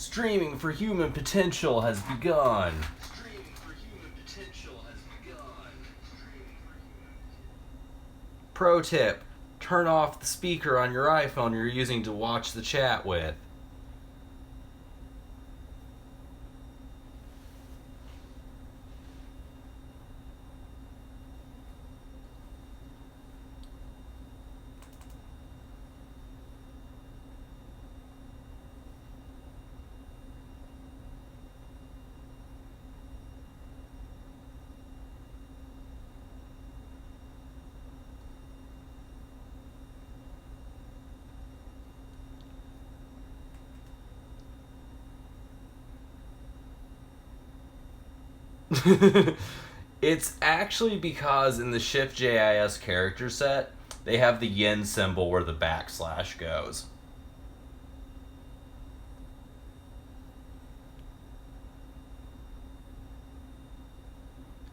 Streaming for human potential has begun. Pro tip, turn off the speaker on your iPhone you're using to watch the chat with. It's actually because in the Shift.js character set, they have the yen symbol where the backslash goes.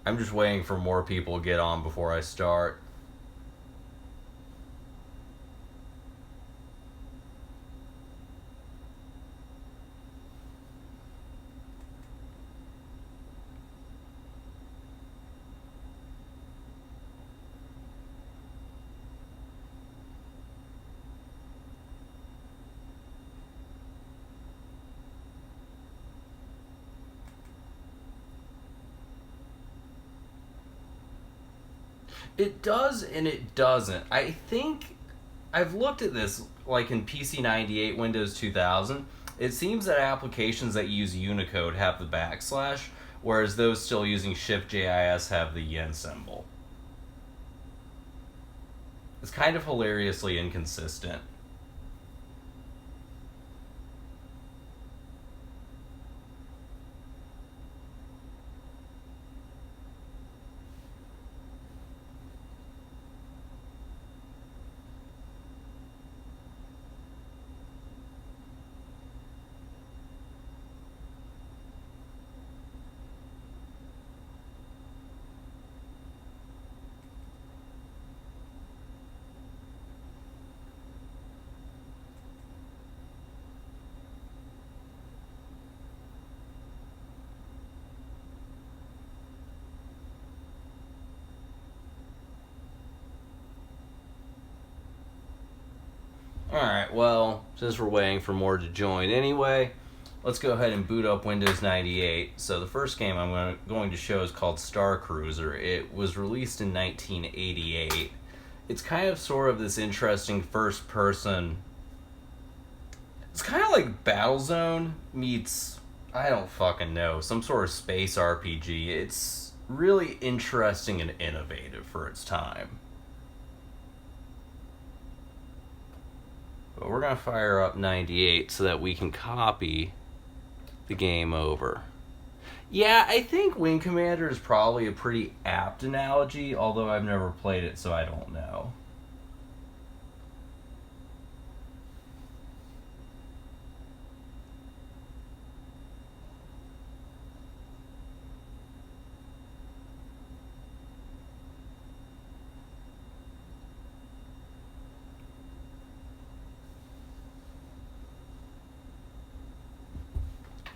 I'm just waiting for more people to get on before I start. It does and it doesn't. I think I've looked at this like in PC 98, Windows 2000. It seems that applications that use Unicode have the backslash, whereas those still using Shift.js have the yen symbol. It's kind of hilariously inconsistent. Alright, well, since we're waiting for more to join anyway, let's go ahead and boot up Windows 98. So the first game I'm going to show is called Star Cruiser. It was released in 1988. It's kind of sort of this interesting first person. It's kind of like Battlezone meets, I don't fucking know, some sort of space RPG. It's really interesting and innovative for its time. But we're going to fire up 98 so that we can copy the game over. Yeah, I think Wing Commander is probably a pretty apt analogy, although I've never played it, so I don't know.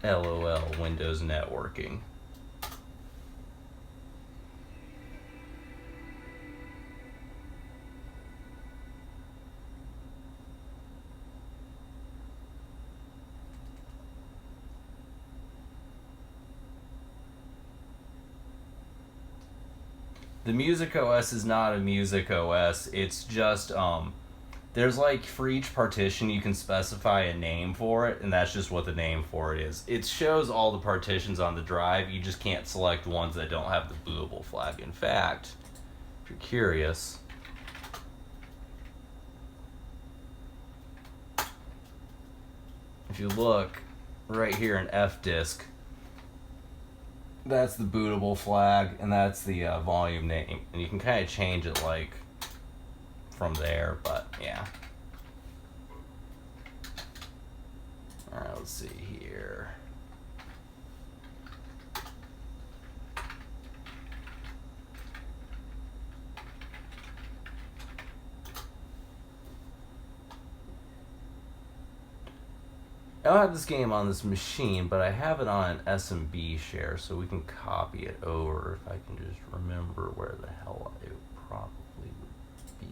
LOL, Windows networking. The Music OS is not a Music OS. It's just there's like for each partition you can specify a name for it, and that's just what the name for it is. It shows all the partitions on the drive. You just can't select ones that don't have the bootable flag. In fact, if you're curious, if you look right here in fdisk, that's the bootable flag, and that's the volume name, and you can kind of change it like from there, but yeah. Alright, let's see here. I don't have this game on this machine, but I have it on an SMB share, so we can copy it over if I can just remember where the hell it probably would be.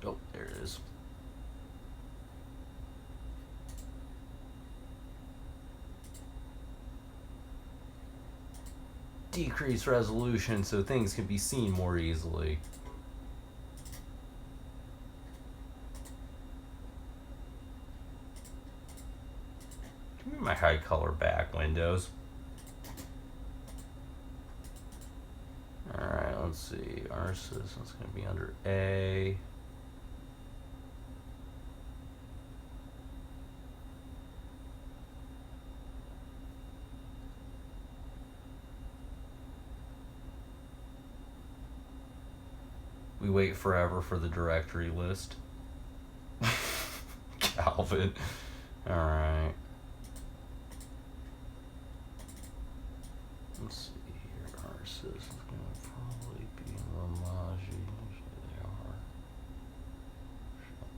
Oh, there it is. Decrease resolution so things can be seen more easily. Give me my high color back, Windows. Alright, let's see. Arsis, it's going to be under A. We wait forever for the directory list. Calvin. Alright. Let's see here. Arsis is going to probably be Ramaji. Here they are. Shut.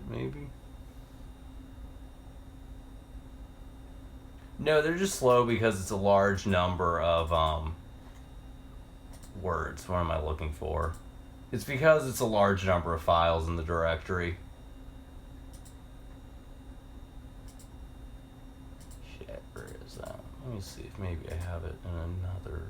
Maybe? No, they're just slow because it's a large number of words. What am I looking for? It's because it's a large number of files in the directory. Shit, where is that? Let me see if maybe I have it in another...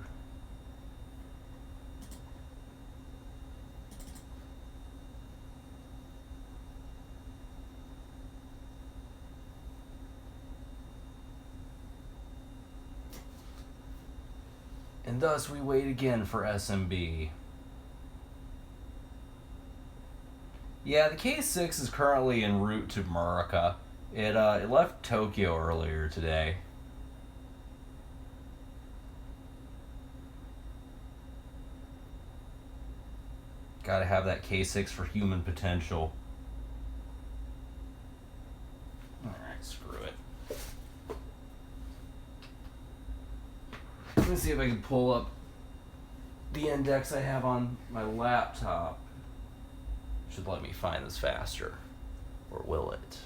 And thus we wait again for SMB. Yeah, the K6 is currently en route to Murica. It left Tokyo earlier today. Gotta have that K6 for human potential. Alright, screw it. Let me see if I can pull up the index I have on my laptop. Should let me find this faster. Or will it?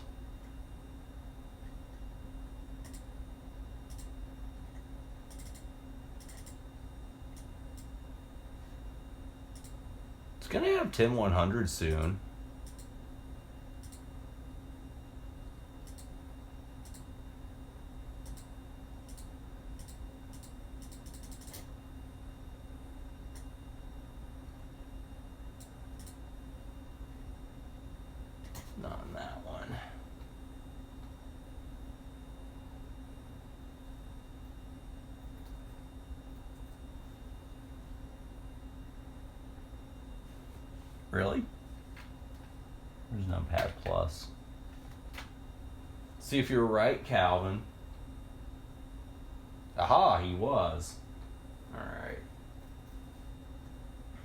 It's gonna have TIM 100 soon. Not on that one. Really? There's Numpad Plus. See if you were right, Calvin. Aha, he was. Alright.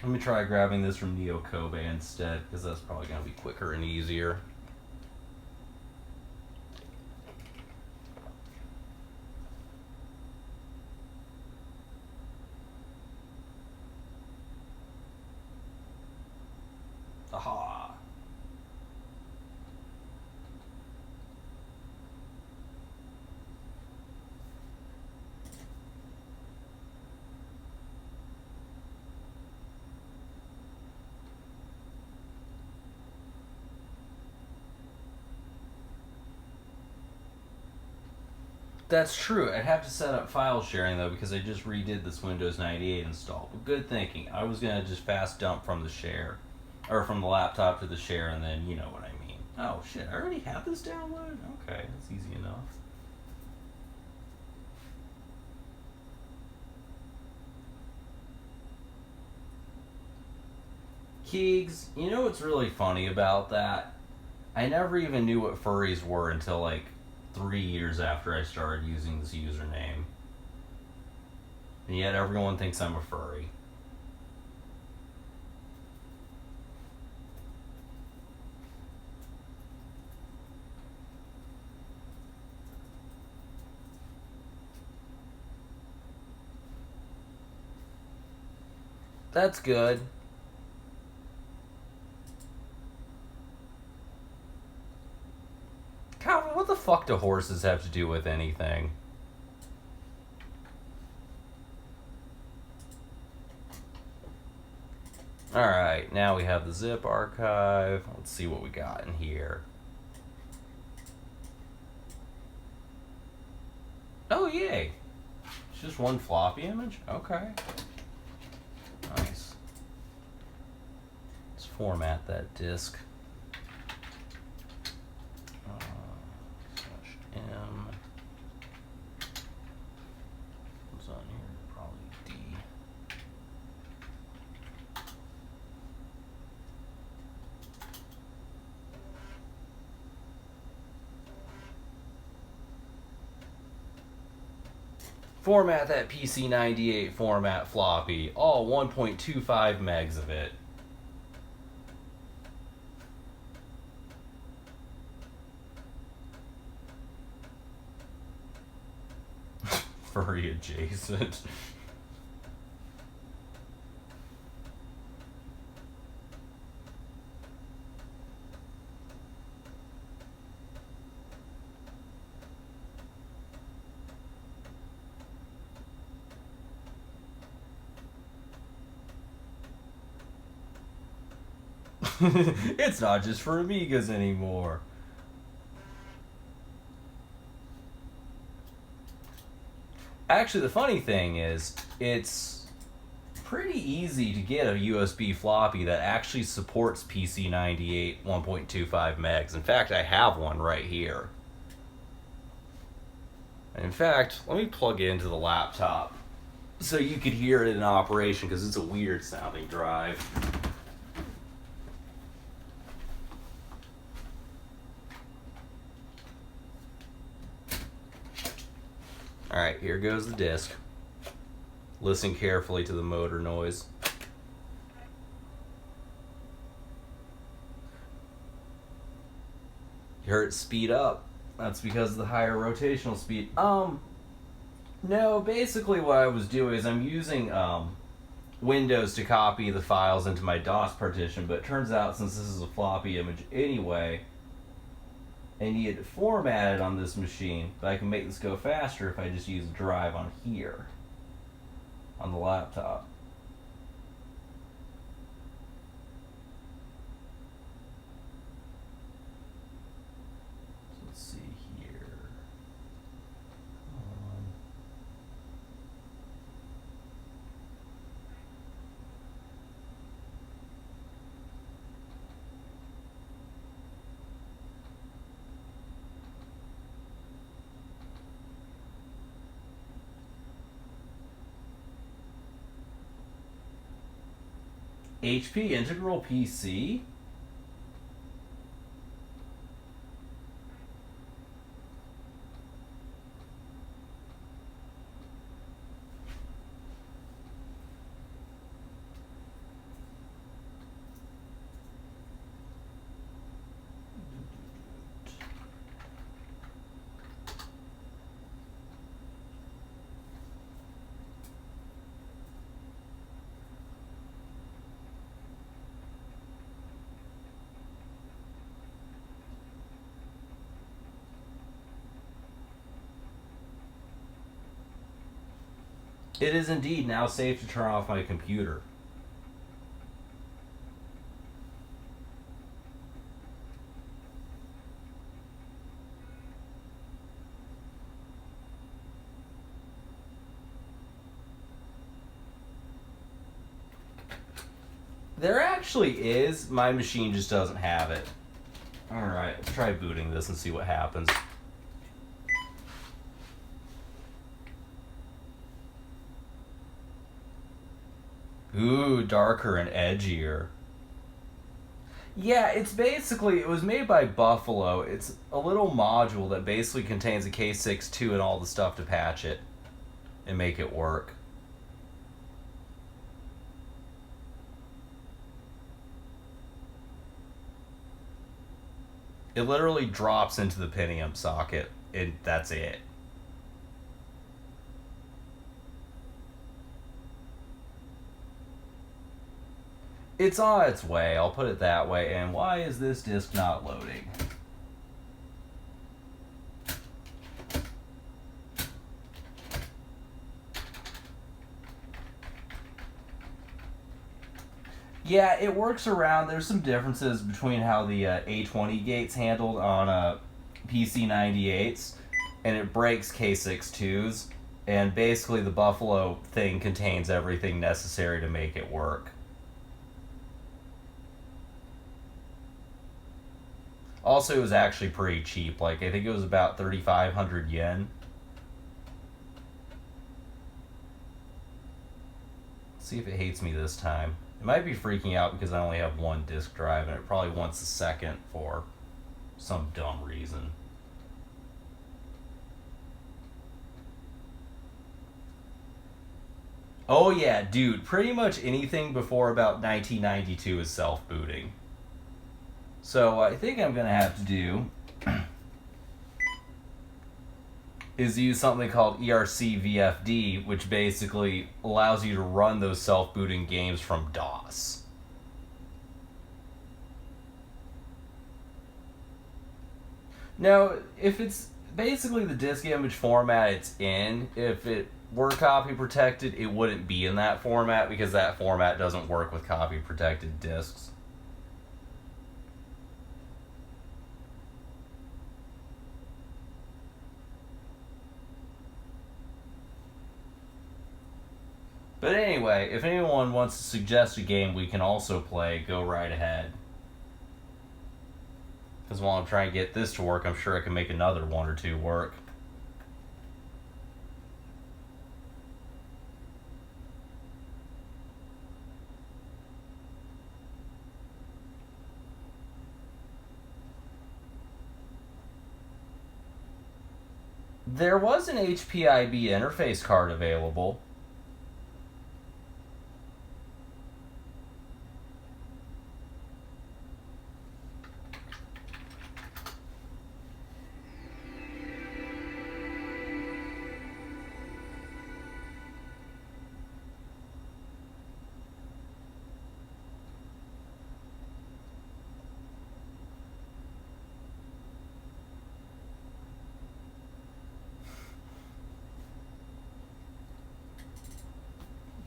Let me try grabbing this from Neo Kobe instead, because that's probably going to be quicker and easier. Aha. That's true. I'd have to set up file sharing though because I just redid this Windows 98 install. But good thinking. I was gonna just fast dump from the share, or from the laptop to the share, and then you know what I mean. Oh shit! I already have this downloaded. Okay, that's easy enough. Keegs, you know what's really funny about that? I never even knew what furries were until like 3 years after I started using this username. And yet everyone thinks I'm a furry. That's good. Calvin, what the fuck do horses have to do with anything? Alright, now we have the zip archive. Let's see what we got in here. Oh, yay. It's just one floppy image? Okay. Nice. Let's format that disk. /M. What's on here? Probably D. Format that PC98 format floppy. All 1.25 megs of it. Furry adjacent. It's not just for Amigas anymore. Actually, the funny thing is, it's pretty easy to get a USB floppy that actually supports PC98 1.25 megs. In fact, I have one right here. And in fact, let me plug it into the laptop so you could hear it in operation, because it's a weird sounding drive. Alright, here goes the disc. Listen carefully to the motor noise. You heard it speed up. That's because of the higher rotational speed. No, basically what I was doing is I'm using Windows to copy the files into my DOS partition, but it turns out since this is a floppy image anyway, I need it formatted on this machine, but I can make this go faster if I just use a drive on here, on the laptop. So let's see here. HP Integral PC? It is indeed now safe to turn off my computer. There actually is. My machine just doesn't have it. Alright, let's try booting this and see what happens. Ooh, darker and edgier. Yeah, it's basically, it was made by Buffalo. It's a little module that basically contains a K6.2 and all the stuff to patch it and make it work. It literally drops into the Pentium socket, and that's it. It's on its way, I'll put it that way. And why is this disc not loading? Yeah, it works around. There's some differences between how the A20 gate's handled on PC98s, and it breaks K62s. And basically, the Buffalo thing contains everything necessary to make it work. Also, it was actually pretty cheap. Like, I think it was about 3,500 yen. Let's see if it hates me this time. It might be freaking out because I only have one disk drive, and it probably wants a second for some dumb reason. Oh yeah, dude, pretty much anything before about 1992 is self-booting. So I think I'm going to have to do is use something called ERC VFD, which basically allows you to run those self-booting games from DOS. Now, if it's basically the disk image format it's in, if it were copy protected, it wouldn't be in that format because that format doesn't work with copy protected disks. But anyway, if anyone wants to suggest a game we can also play, go right ahead. Because while I'm trying to get this to work, I'm sure I can make another one or two work. There was an HPIB interface card available.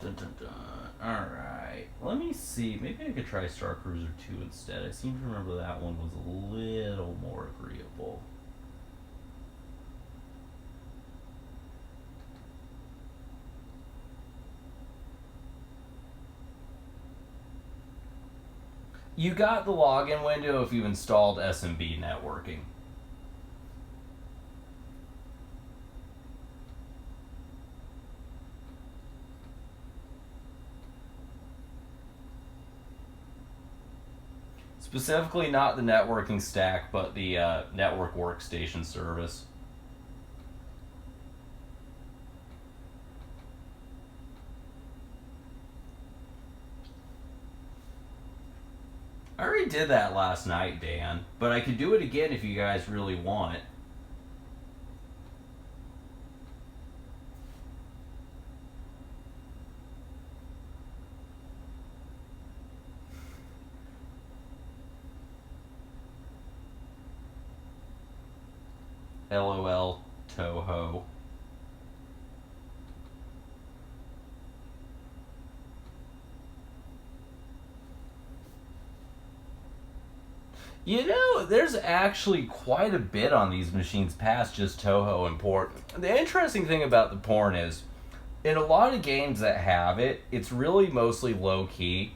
Dun, dun, dun. Alright. Let me see. Maybe I could try Star Cruiser 2 instead. I seem to remember that one was a little more agreeable. You got the login window if you've installed SMB networking. Specifically not the networking stack, but the network workstation service. I already did that last night, Dan, but I could do it again if you guys really want. LOL Toho. You know, there's actually quite a bit on these machines past just Toho and porn. The interesting thing about the porn is, in a lot of games that have it, it's really mostly low key.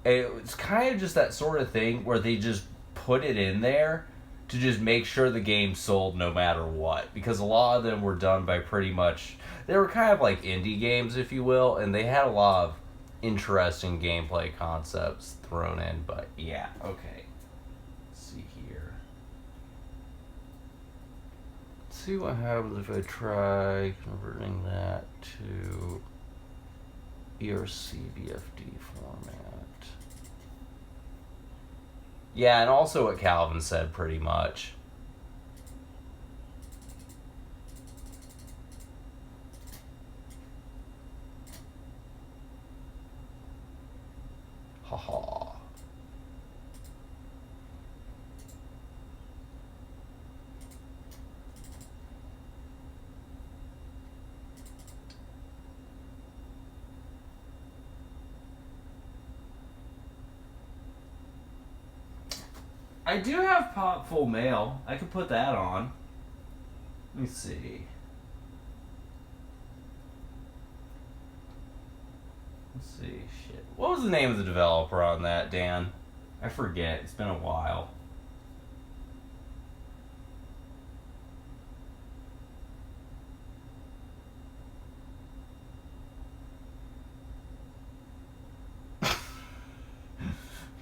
It's kind of just that sort of thing where they just put it in there to just make sure the game sold no matter what. Because a lot of them were done by pretty much, they were kind of like indie games, if you will, and they had a lot of interesting gameplay concepts thrown in. But yeah, okay. Let's see here. Let's see what happens if I try converting that to ERC VFD format. Yeah, and also what Calvin said pretty much. Haha. I do have Pop Full Mail. I could put that on. Let me see. Let's see. Shit. What was the name of the developer on that, Dan? I forget. It's been a while.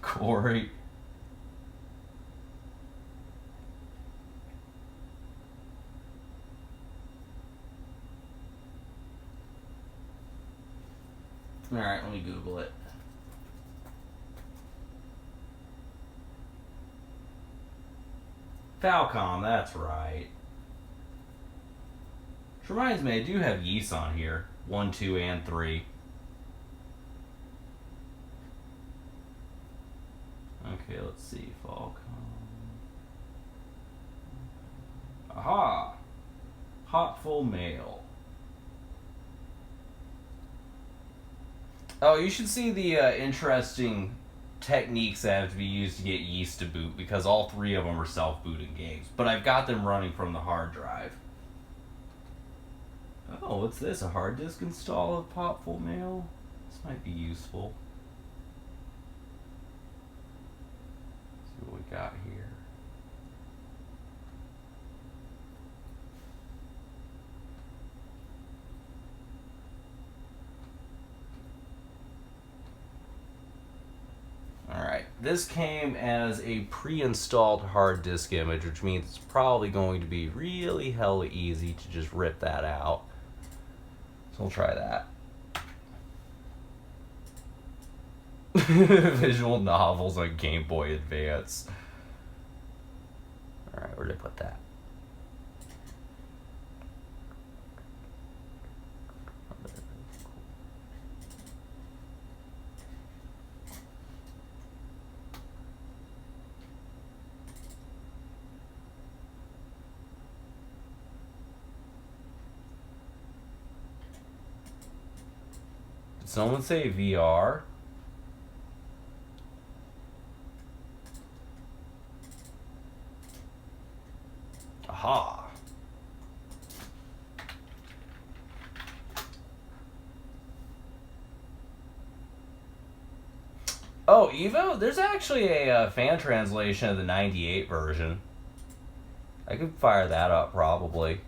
Corey. Alright, let me Google it. Falcom, that's right. Which reminds me, I do have Yeast on here. 1, 2, and 3. Okay, let's see. Falcom. Aha! Hot Full Mail. Oh, you should see the interesting techniques that have to be used to get Yeast to boot, because all 3 of them are self-booting games. But I've got them running from the hard drive. Oh, what's this? A hard disk install of Pop Full Mail? This might be useful. Let's see what we got here. Alright, this came as a pre-installed hard disk image, which means it's probably going to be really hella easy to just rip that out. So we'll try that. Visual novels on Game Boy Advance. Alright, where did I put that? Did someone say VR? Aha. Oh, Evo? There's actually a fan translation of the 98 version. I could fire that up, probably.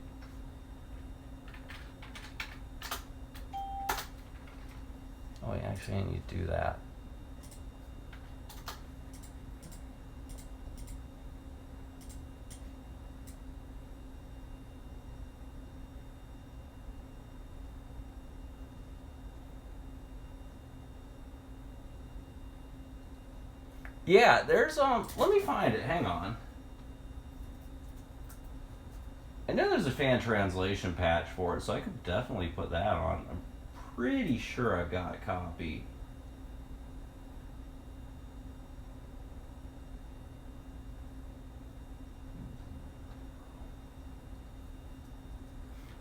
Oh, yeah, actually, I need to do that. Yeah, there's let me find it. Hang on. I know there's a fan translation patch for it, so I could definitely put that on. I'm pretty sure I've got a copy.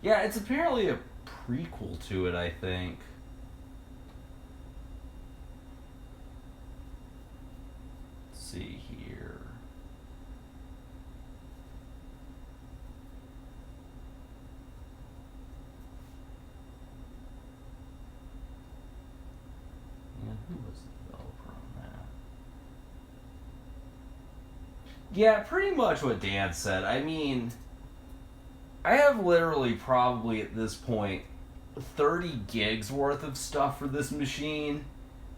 Yeah, it's apparently a prequel to it, I think. Let's see here. Yeah, who was the developer on that? Yeah, pretty much what Dan said. I mean, I have literally probably at this point 30 gigs worth of stuff for this machine.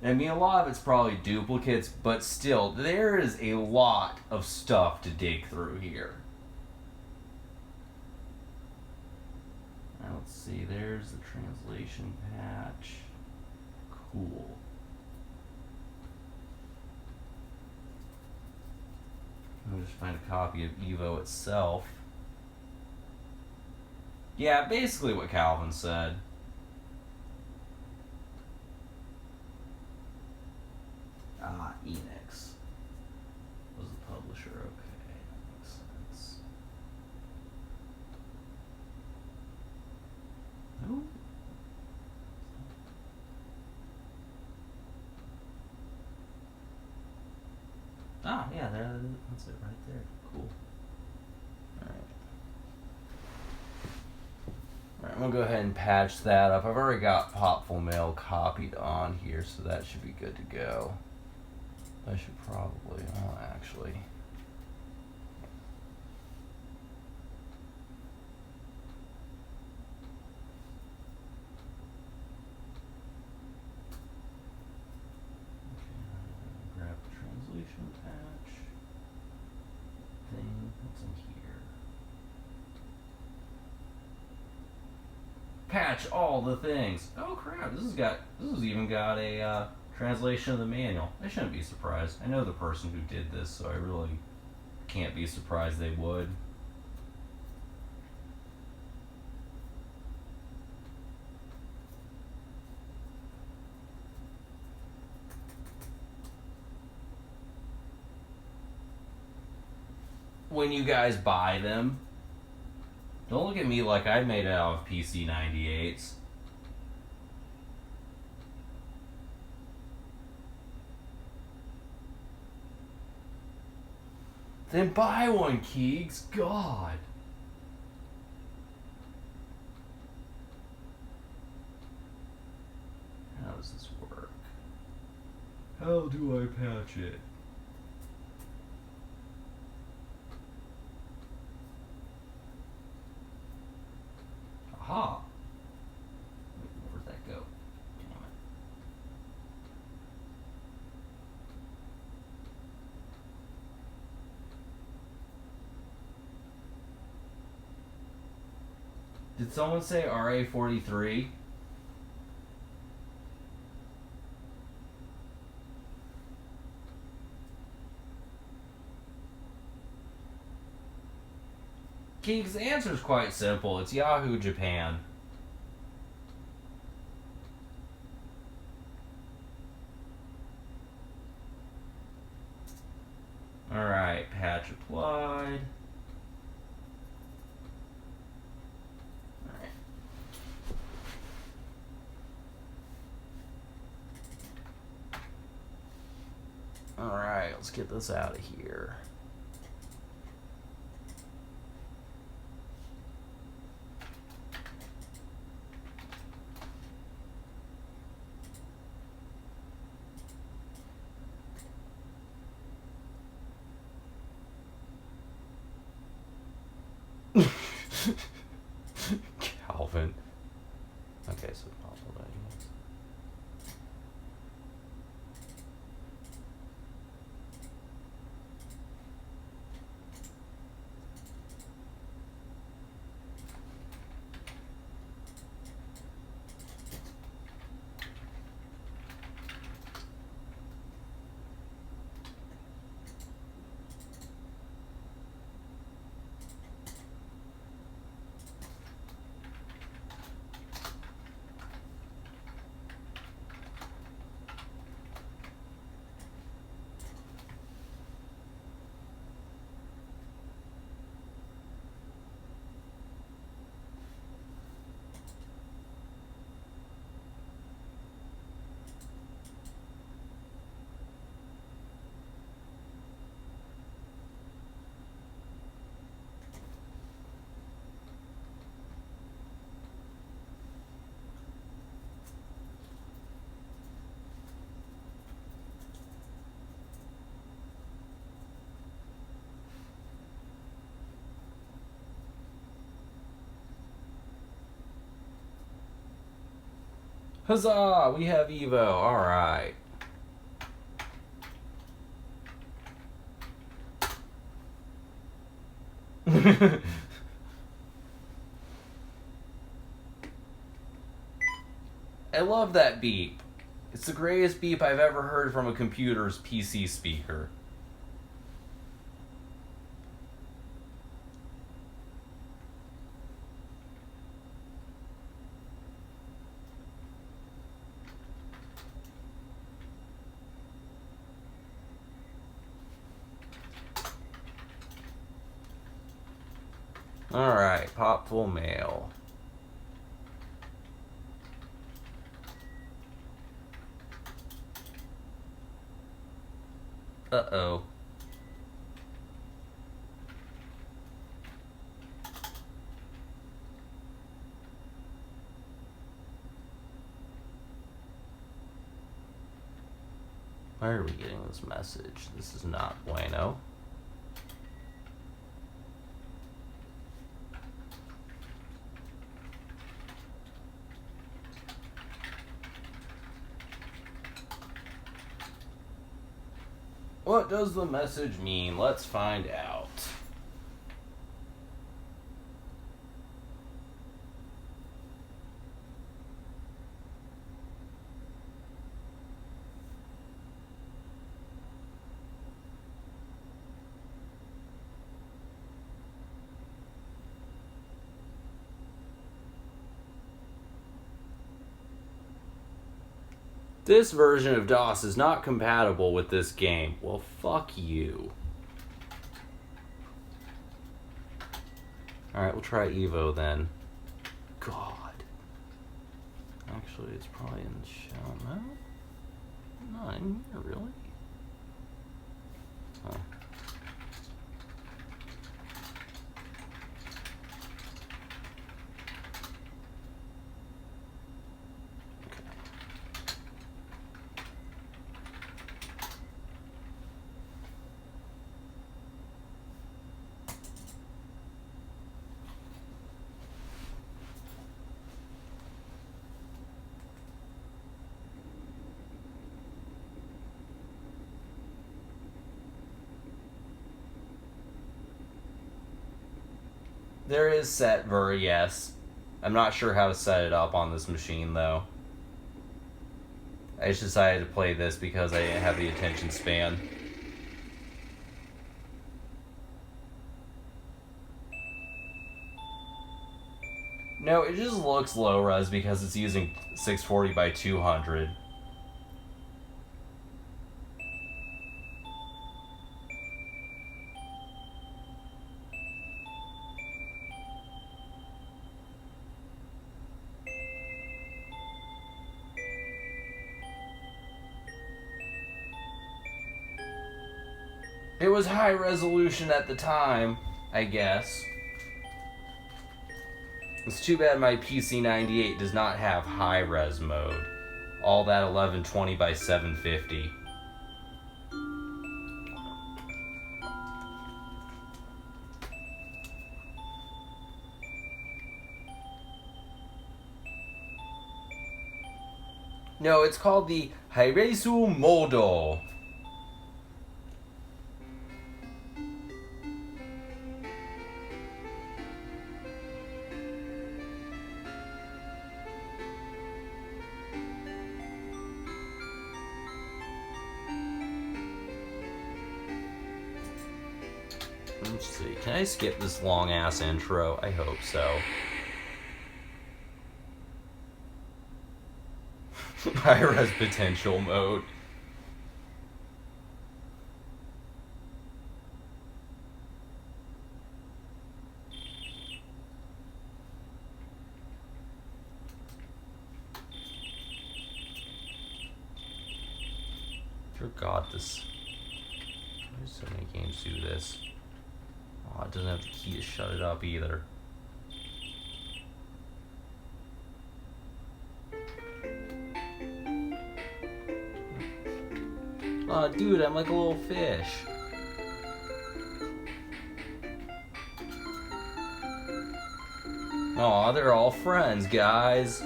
I mean, a lot of it's probably duplicates, but still, there is a lot of stuff to dig through here. Now, let's see, there's the translation patch. Cool. I'll just find a copy of Evo itself. Yeah, basically what Calvin said. Enix was the publisher. Okay, that makes sense. No. Yeah, that's it right there. Cool. Alright, I'm gonna go ahead and patch that up. I've already got Popful Mail copied on here, so that should be good to go. I should probably, actually. Okay, grab the translation patch thing. What's in here? Patch all the things. Oh crap! This has even got a translation of the manual. I shouldn't be surprised. I know the person who did this, so I really can't be surprised they would. When you guys buy them, don't look at me like I made it out of PC98s. Then buy one, Keegs. God. How does this work? How do I patch it? Aha. Wait, where'd that go? Damn it. Did someone say RA43? Keegs, the answer is quite simple. It's Yahoo Japan. Alright, patch applied. Alright, let's get this out of here. Calvin. Okay, so possible that is. Huzzah! We have Evo. Alright. I love that beep. It's the greatest beep I've ever heard from a computer's PC speaker. Alright, Popful Mail. Uh-oh. Why are we getting this message? This is not bueno. What does the message mean? Let's find out. This version of DOS is not compatible with this game. Well, fuck you. Alright, we'll try Evo then. God. Actually, it's probably in the shell. No? Not in here, really? Oh. There is setver, yes. I'm not sure how to set it up on this machine, though. I just decided to play this because I didn't have the attention span. No, it just looks low res because it's using 640 by 200. It was high resolution at the time, I guess. It's too bad my PC98 does not have high res mode. All that 1120 by 750. No, it's called the Hiresu Modo. Let's see. Can I skip this long ass intro? I hope so. High res potential mode. Dear God, this. Why do so many games do this? Oh, it doesn't have the key to shut it up either. Oh, dude, I'm like a little fish. Aw, they're all friends, guys.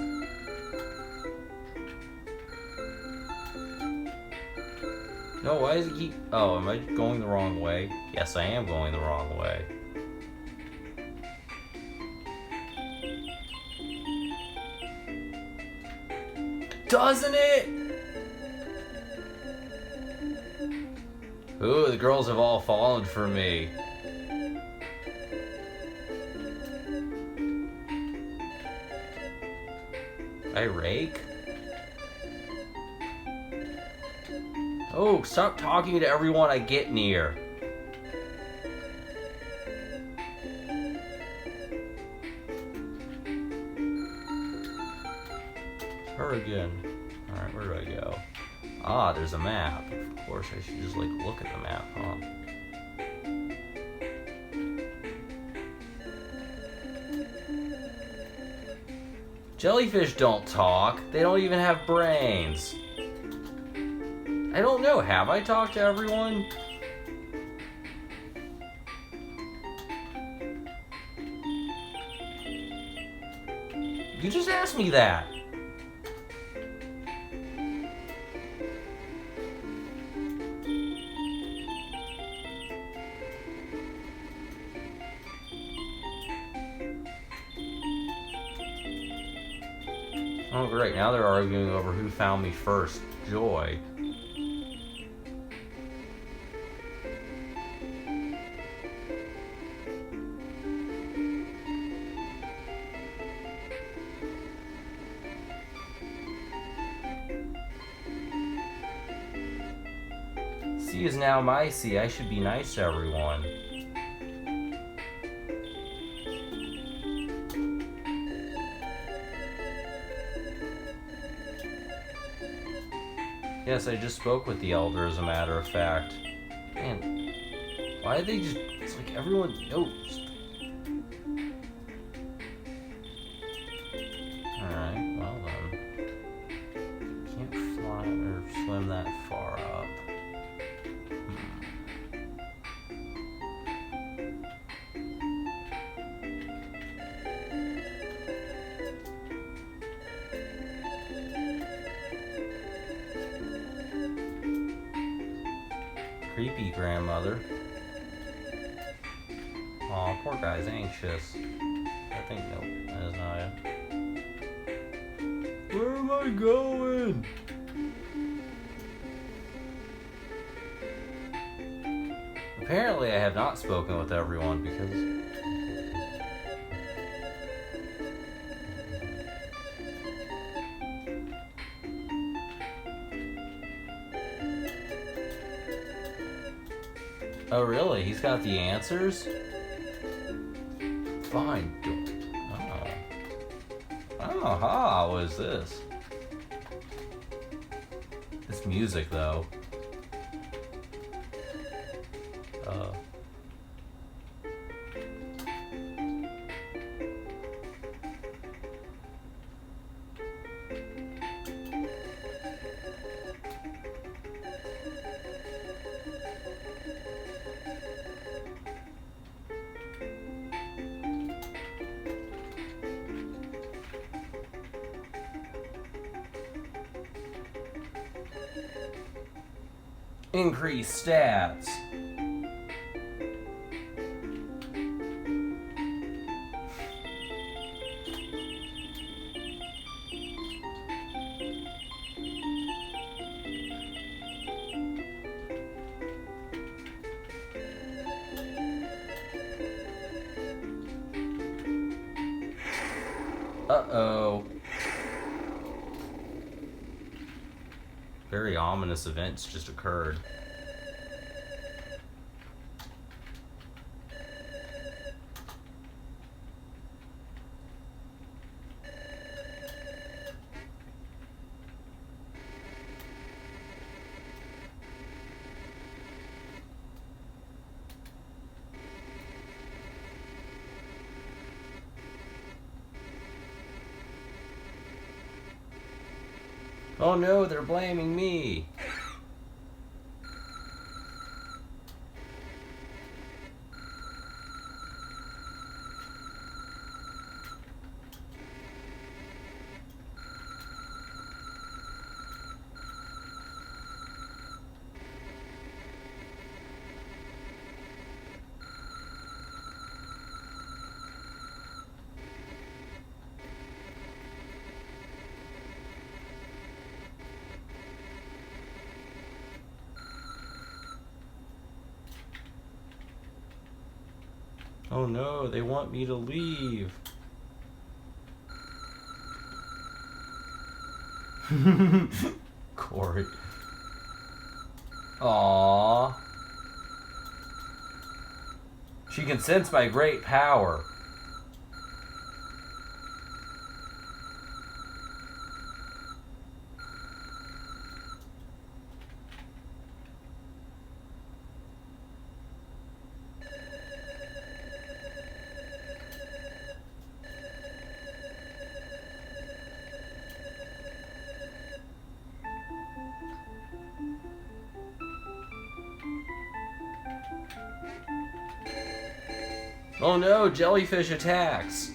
No, why does it keep... Oh, am I going the wrong way? Yes, I am going the wrong way. Doesn't it? Ooh, the girls have all fallen for me. I rake? Oh, stop talking to everyone I get near. Her again. Alright, where do I go? Ah, there's a map. Of course, I should just, like, look at the map, huh? Jellyfish don't talk. They don't even have brains. I don't know. Have I talked to everyone? You just asked me that. Oh, great. Now they're arguing over who found me first. Joy. C is now my C. I should be nice to everyone. Yes, I just spoke with the elder, as a matter of fact. Man, why did they just... It's like everyone knows. Alright, well then. Can't fly or swim that far up. Creepy grandmother. Aw, poor guy's anxious. I think, nope, that is not it. Where am I going? Apparently I have not spoken with everyone because... Oh, really? He's got the answers? Fine. Oh, ha, what is this? This music, though. Increase stats. Uh-oh. Very ominous events just occurred. Oh no, they're blaming me. Oh no, they want me to leave. Corey. Aww. She can sense my great power. Oh no, jellyfish attacks!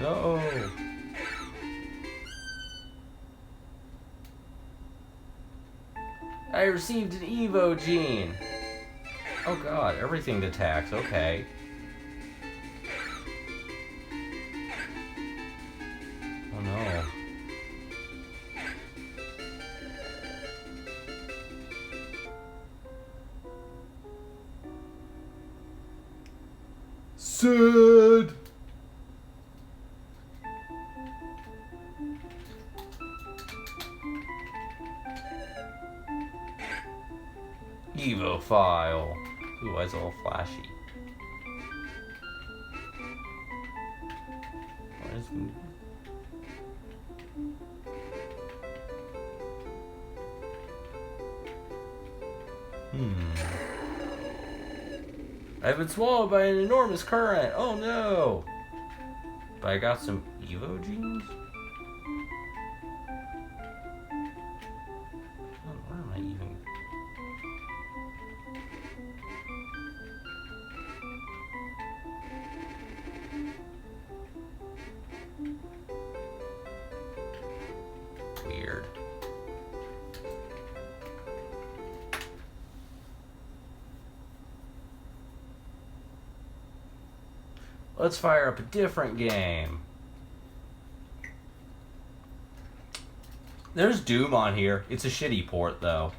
No! I received an Evo gene! Oh god, everything attacks, okay. Oh no. Sid! Evo file. Ooh, it's all flashy. What is... I've been swallowed by an enormous current. Oh no! But I got some Evo genes? Oh, where am I even? Weird. Let's fire up a different game. There's Doom on here. It's a shitty port, though.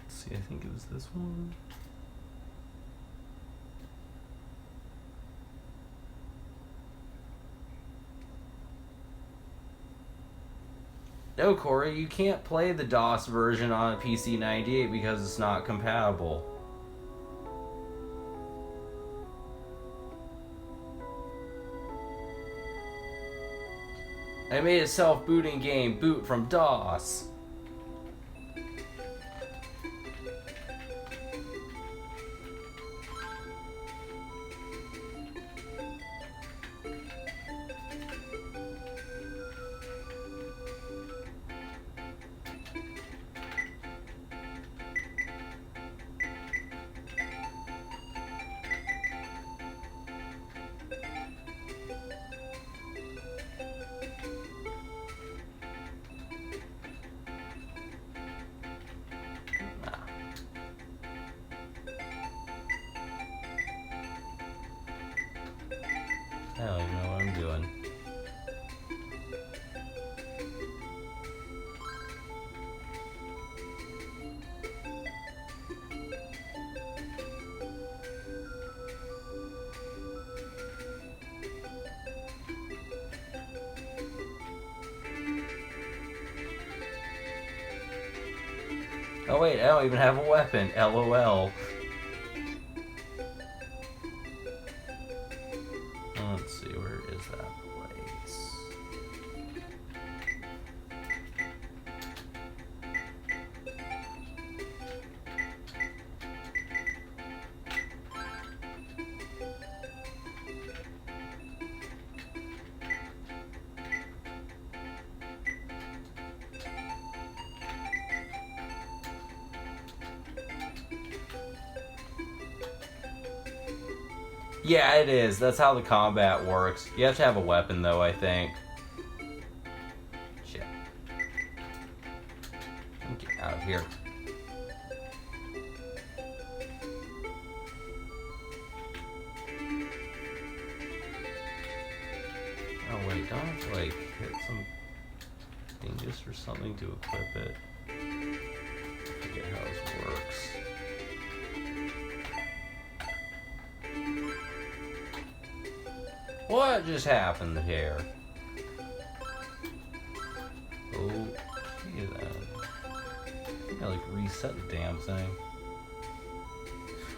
Let's see, I think it was this one. No, Corey, you can't play the DOS version on a PC 98 because it's not compatible. I made a self-booting game, boot from DOS. I don't even know what I'm doing. Oh wait, I don't even have a weapon. LOL. Let's see, where is that place? Yeah, it is. That's how the combat works. You have to have a weapon, though, I think. Shit. Get out of here. Oh, wait. Don't I have to, like, hit some dingus or something to equip it? I forget how this works. What just happened here? reset the damn thing.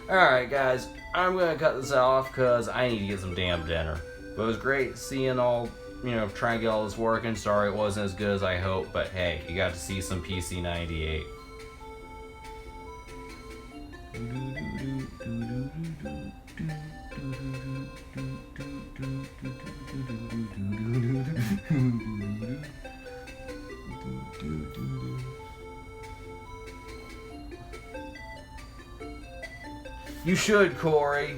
Alright, guys. I'm going to cut this off because I need to get some damn dinner. But it was great seeing all, trying to get all this working. Sorry it wasn't as good as I hoped, but hey, you got to see some PC98. You should, Corey.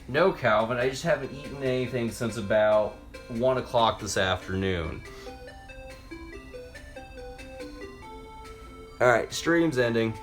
No, Calvin, I just haven't eaten anything since about 1 o'clock this afternoon. Alright, stream's ending.